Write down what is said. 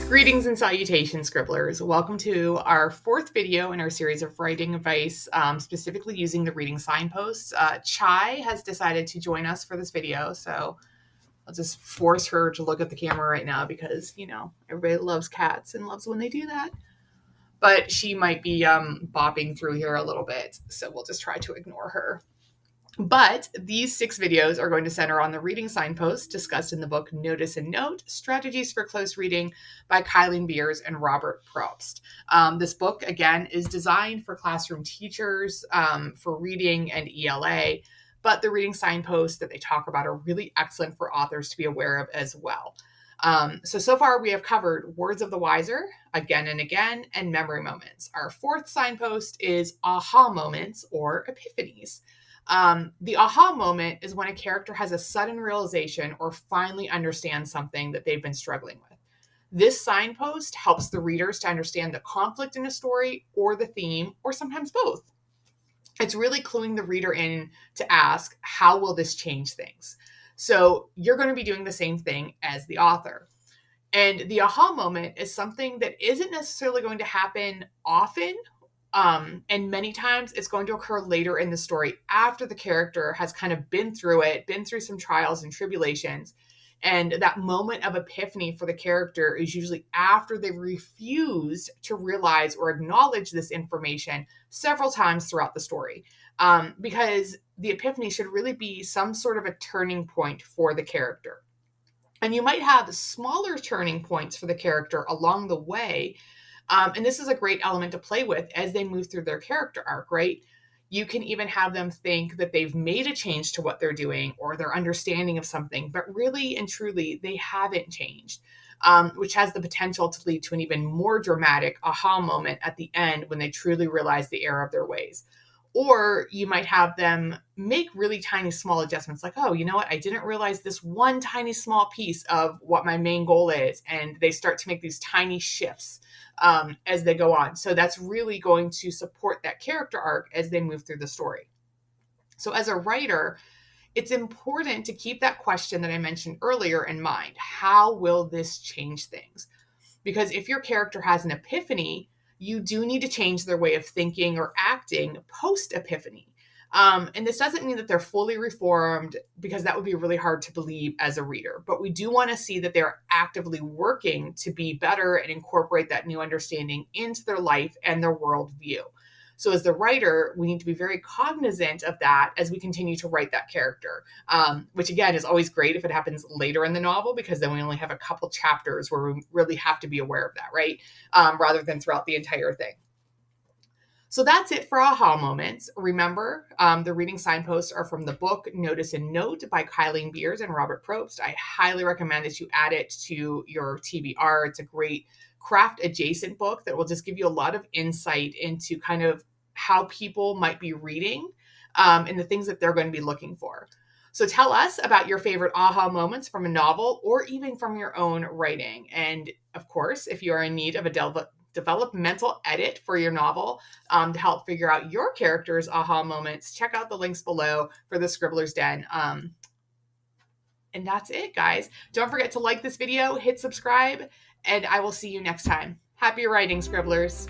Greetings and salutations, Scribblers. Welcome to our fourth video in our series of writing advice, specifically using the reading signposts. Chai has decided to join us for this video, so I'll just force her to look at the camera right now because, you know, everybody loves cats and loves when they do that. But she might be bopping through here a little bit, so we'll just try to ignore her. But these 6 videos are going to center on the reading signposts discussed in the book Notice and Note, Strategies for Close Reading by Kylene Beers and Robert Probst. This book, again, is designed for classroom teachers for reading and ELA, but the reading signposts that they talk about are really excellent for authors to be aware of as well. So far we have covered Words of the Wiser, Again and Again, and Memory Moments. Our fourth signpost is Aha Moments or Epiphanies. The aha moment is when a character has a sudden realization or finally understands something that they've been struggling with. This signpost helps the readers to understand the conflict in a story or the theme, or sometimes both. It's really cluing the reader in to ask, how will this change things? So you're going to be doing the same thing as the author. And the aha moment is something that isn't necessarily going to happen often. And many times it's going to occur later in the story after the character has kind of been through some trials and tribulations. And that moment of epiphany for the character is usually after they've refused to realize or acknowledge this information several times throughout the story. Because the epiphany should really be some sort of a turning point for the character. And you might have smaller turning points for the character along the way. And this is a great element to play with as they move through their character arc, right? You can even have them think that they've made a change to what they're doing or their understanding of something, but really and truly, they haven't changed, which has the potential to lead to an even more dramatic aha moment at the end when they truly realize the error of their ways. Or you might have them make really tiny, small adjustments like, oh, you know what? I didn't realize this one tiny, small piece of what my main goal is. And they start to make these tiny shifts as they go on. So that's really going to support that character arc as they move through the story. So as a writer, it's important to keep that question that I mentioned earlier in mind. How will this change things? Because if your character has an epiphany, you do need to change their way of thinking or acting post-epiphany. And this doesn't mean that they're fully reformed, because that would be really hard to believe as a reader. But we do want to see that they're actively working to be better and incorporate that new understanding into their life and their worldview. So as the writer, we need to be very cognizant of that as we continue to write that character, which again is always great if it happens later in the novel, because then we only have a couple chapters where we really have to be aware of that, right? Rather than throughout the entire thing. So that's it for aha moments. Remember, the reading signposts are from the book Notice and Note by Kylene Beers and Robert Probst. I highly recommend that you add it to your TBR. It's a great craft adjacent book that will just give you a lot of insight into kind of how people might be reading and the things that they're going to be looking for. So tell us about your favorite aha moments from a novel or even from your own writing. And of course, if you are in need of a developmental edit for your novel to help figure out your character's aha moments, check out the links below for the Scribbler's Den. And that's it, guys. Don't forget to like this video, hit subscribe, and I will see you next time. Happy writing, Scribblers.